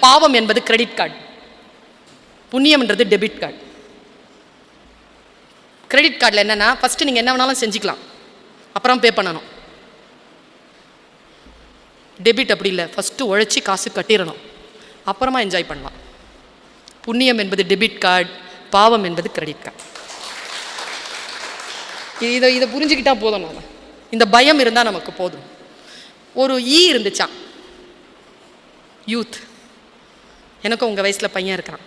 பாவம் என்பது credit card, புண்ணியம்ன்றது டெபிட் கார்டு. கிரெடிட் கார்டில் என்னென்னா ஃபஸ்ட்டு நீங்கள் என்ன வேணாலும் செஞ்சுக்கலாம், அப்புறம் பே பண்ணணும். டெபிட் அப்படி இல்லை, ஃபஸ்ட்டு உழைச்சி காசு கட்டிடணும், அப்புறமா என்ஜாய் பண்ணலாம். புண்ணியம் என்பது டெபிட் கார்டு, பாவம் என்பது கிரெடிட் கார்டு. இதை புரிஞ்சுக்கிட்டா போதும். நம்ம இந்த பயம் இருந்தால் நமக்கு போதும். ஒரு இருந்துச்சான் யூத், எனக்கும் உங்கள் வயசில் பையன் இருக்கிறான்,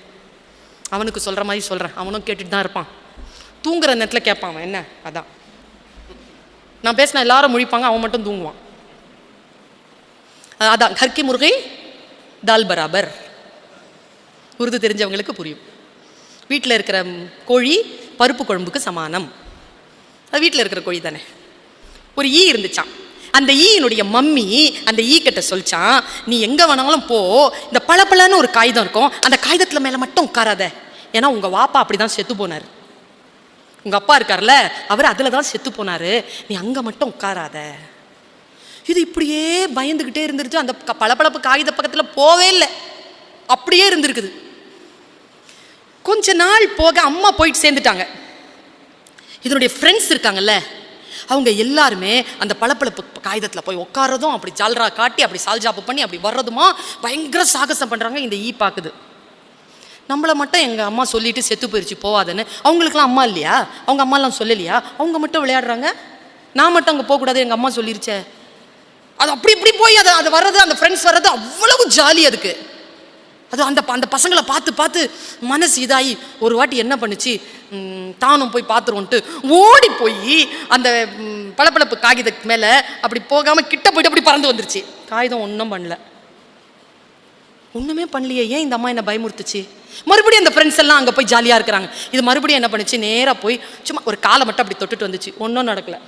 அவனுக்கு சொல்கிற மாதிரி சொல்கிறேன், அவனும் கேட்டுட்டு தான் இருப்பான். தூங்குற நேரத்தில் கேட்பான் அவன் என்ன, அதான் நான் பேசினா எல்லாரும் முழிப்பாங்க, அவன் மட்டும் தூங்குவான். அதான் கர்கி முருகை தால் பராபர், உருது தெரிஞ்சவங்களுக்கு புரியும். வீட்டில் இருக்கிற கோழி பருப்பு குழம்புக்கு சமானம், அது வீட்டில் இருக்கிற கோழி தானே. ஒரு இருந்துச்சான், அந்த ஈயினுடைய மம்மி அந்த கிட்ட சொல்லிச்சான், நீ எங்கே வேணாலும் போ, இந்த பளபளன்னு ஒரு காகிதம் இருக்கும், அந்த காகிதத்தில் மேலே மட்டும் உட்காராத, ஏன்னா உங்கள் வாப்பா அப்படி தான் செத்து போனார், உங்கள் அப்பா இருக்கார்ல அவர் அதில் தான் செத்து போனார், நீ அங்கே மட்டும் உட்காராத. இது இப்படியே பயந்துக்கிட்டே இருந்துருச்சு. அந்த பளபளப்பு காகித பக்கத்தில் போவே இல்லை, அப்படியே இருந்திருக்குது. கொஞ்ச நாள் போக அம்மா போயிட்டு சேர்ந்துட்டாங்க. இதனுடைய ஃப்ரெண்ட்ஸ் இருக்காங்கல்ல, அவங்க எல்லாருமே அந்த பளபளப்பு காகிதத்தில் போய் உட்காரதும், அப்படி ஜால்ரா காட்டி அப்படி சால்ஜாப்பு பண்ணி அப்படி வர்றதுமா பயங்கர சாகசம் பண்ணுறாங்க. இந்த பார்க்குது, நம்மளை மட்டும் எங்கள் அம்மா சொல்லிட்டு செத்து போயிடுச்சு போவாதுன்னு. அவங்களுக்குலாம் அம்மா இல்லையா, அவங்க அம்மாலாம் சொல்லலையா, அவங்க மட்டும் விளையாடுறாங்க, நான் மட்டும் அங்கே போகக்கூடாது, எங்கள் அம்மா சொல்லிருச்சே. அது அப்படி இப்படி போய் அது வர்றது, அந்த ஃப்ரெண்ட்ஸ் வர்றது அவ்வளவு ஜாலி அதுக்கு. அது அந்த பசங்களை பார்த்து பார்த்து மனசு இதாகி ஒரு வாட்டி என்ன பண்ணுச்சு, தானும் போய் பார்த்துருவோன்ட்டு ஓடி போய் அந்த பளபளப்பு காகிதத்துக்கு மேலே அப்படி போகாமல் கிட்ட போயிட்டு அப்படி பறந்து வந்துருச்சு. காகிதம் ஒன்றும் பண்ணல, ஒன்றுமே பண்ணலையே, ஏன் இந்த அம்மா என்ன பயமுறுத்துச்சு. மறுபடியும் அந்த ஃப்ரெண்ட்ஸ் எல்லாம் அங்கே போய் ஜாலியாக இருக்கிறாங்க. இது மறுபடியும் என்ன பண்ணுச்சு, நேராக போய் சும்மா ஒரு காலை மட்டும் அப்படி தொட்டுட்டு வந்துச்சு, ஒன்றும் நடக்கலை.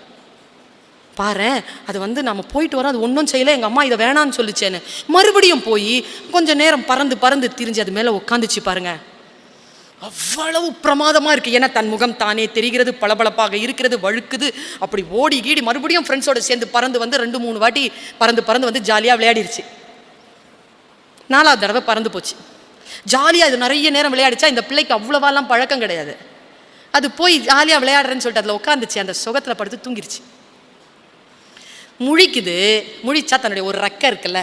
பாரு, அது நம்ம போயிட்டு வரோம், அது ஒன்றும் செய்யலை, எங்கள் அம்மா இதை வேணான்னு சொல்லிச்சேன்னு. மறுபடியும் போய் கொஞ்சம் நேரம் பறந்து திரிஞ்சு அது மேலே உட்காந்துச்சு பாருங்க. அவ்வளவு பிரமாதமாக இருக்குது, ஏன்னா தன் முகம் தானே தெரிகிறது, பளபளப்பாக இருக்கிறது, வழுக்குது. அப்படி ஓடி கீடி மறுபடியும் ஃப்ரெண்ட்ஸோடு சேர்ந்து பறந்து வந்து 2-3 வாட்டி பறந்து வந்து ஜாலியாக விளையாடிருச்சு. 4வது தடவை பறந்து போச்சு. ஜாலியாக இது நிறைய நேரம் விளையாடிச்சா. இந்த பிள்ளைக்கு அவ்வளோவாலாம் பழக்கம் கிடையாது. அது போய் ஜாலியாக விளையாடுறேன்னு சொல்லிட்டு அதில் உட்காந்துச்சு, அந்த சுகத்தில் படுத்து தூங்கிருச்சு. முழிக்குது, முழிச்சா தன்னுடைய ஒரு ரெக்கை இருக்குல்ல,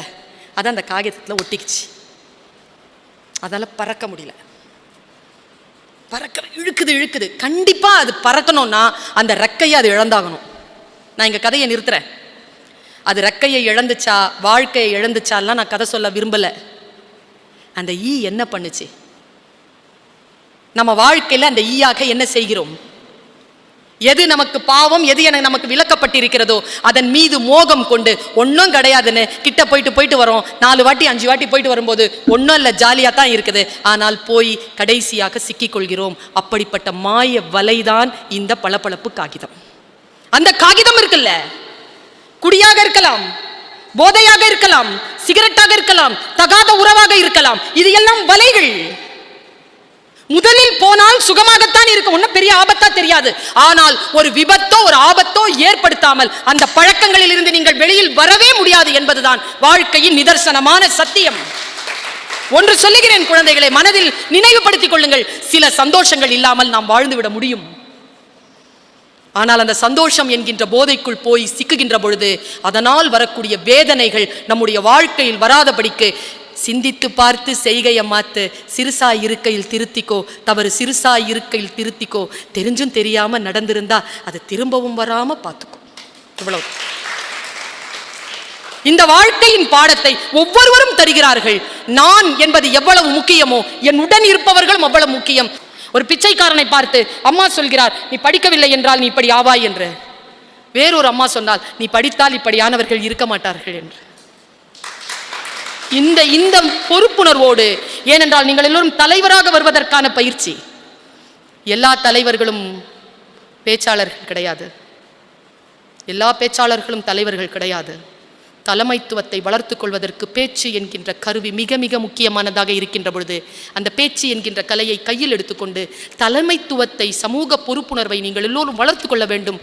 அதை அந்த காகிதத்தில் ஒட்டிக்குச்சு. அதால் பறக்க முடியல, இழுக்குது. கண்டிப்பாக அது பறக்கணும்னா அந்த ரெக்கையை அது இழந்தாகணும். நான் இங்கே கதையை நிறுத்துறேன். அது ரெக்கையை இழந்துச்சா வாழ்க்கையை இழந்துச்சாலாம் நான் கதை சொல்ல விரும்பலை. அந்த என்ன பண்ணுச்சு, நம்ம வாழ்க்கையில் அந்த ஈயாக என்ன செய்கிறோம், எது நமக்கு பாவம், எது நமக்கு விலக்கப்பட்டிருக்கிறதோ அதன் மீது மோகம் கொண்டு ஒன்றும் கிடையாதுன்னு கிட்ட போயிட்டு வரோம். 4 வாட்டி 5 வாட்டி போயிட்டு வரும்போது ஒன்றும் இல்லை, ஜாலியாக தான் இருக்குது. ஆனால் போய் கடைசியாக சிக்கிக்கொள்கிறோம். அப்படிப்பட்ட மாய வலைதான் இந்த பளபளப்பு காகிதம். அந்த காகிதம் இருக்குல்ல, குடியாக இருக்கலாம், போதையாக இருக்கலாம், சிகரெட்டாக இருக்கலாம், தகாத உறவாக இருக்கலாம், இது எல்லாம் வலைகள். முதலில் போனால் சுகமாகத்தான் இருக்கும், ஒன்றும் பெரிய ஆபத்தா தெரியாது. ஆனால் ஒரு விபத்தோ ஒரு ஆபத்தோ ஏற்படுத்தாமல் அந்த பழக்கங்களில் இருந்து நீங்கள் வெளியில் வரவே முடியாது என்பதுதான் வாழ்க்கையின் நிதர்சனமான சத்தியம். ஒன்று சொல்லுகிறேன் குழந்தைகளை, மனதில் நினைவுபடுத்திக் கொள்ளுங்கள், சில சந்தோஷங்கள் இல்லாமல் நாம் வாழ்ந்துவிட முடியும். ஆனால் அந்த சந்தோஷம் என்கின்ற போதைக்குள் போய் சிக்குகின்ற பொழுது அதனால் வரக்கூடிய வேதனைகள் நம்முடைய வாழ்க்கையில் வராதபடிக்கு சிந்தித்து பார்த்து செய்கையை மாத்து. சிறுசாய் இருக்கையில் திருத்திக்கோ, தவறு சிறுசாய் இருக்கையில் திருத்திக்கோ, தெரிஞ்சும் தெரியாம நடந்திருந்தா அது திரும்பவும் வராம பார்த்துக்கோ. இவ்வளவு. இந்த வாழ்க்கையின் பாடத்தை ஒவ்வொருவரும் தருகிறார்கள். நான் என்பது எவ்வளவு முக்கியமோ என் உடன் இருப்பவர்களும் அவ்வளவு முக்கியம். ஒரு பிச்சைக்காரனை பார்த்து அம்மா சொல்கிறார், நீ படிக்கவில்லை என்றால் நீ இப்படி ஆவாய் என்று. வேறொரு அம்மா சொன்னால், நீ படித்தால் இப்படியானவர்கள் இருக்க மாட்டார்கள் என்று. இந்த பொறுப்புணர்வோடு, ஏனென்றால் நீங்கள் எல்லோரும் தலைவராக வருவதற்கான பயிற்சி. எல்லா தலைவர்களும் பேச்சாளர்கள் கிடையாது, எல்லா பேச்சாளர்களும் தலைவர்கள் கிடையாது. தலைமைத்துவத்தை வளர்த்து கொள்வதற்கு பேச்சு என்கின்ற கருவி மிக மிக முக்கியமானதாக இருக்கின்ற பொழுது அந்த பேச்சு என்கின்ற கலையை கையில் எடுத்துக்கொண்டு தலைமைத்துவத்தை, சமூக பொறுப்புணர்வை நீங்கள் எல்லோரும் வளர்த்து கொள்ள வேண்டும்.